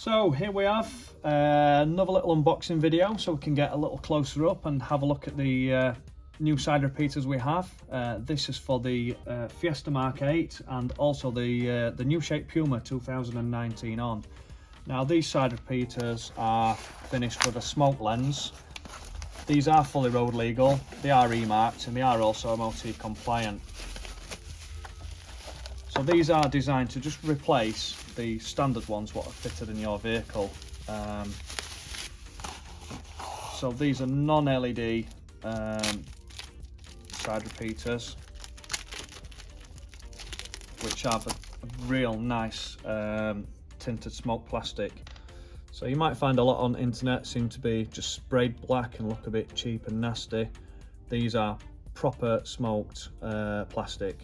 So here we have another little unboxing video, so we can get a little closer up and have a look at the new side repeaters we have. This is for the Fiesta Mark 8 and also the new shape Puma 2019 on. Now these side repeaters are finished with a smoke lens. These are fully road legal, they are E-marked and they are also MOT compliant. So these are designed to just replace the standard ones what are fitted in your vehicle. So these are non-LED side repeaters, which have a real nice tinted smoke plastic. So you might find a lot on the internet seem to be just sprayed black and look a bit cheap and nasty. These are proper smoked plastic.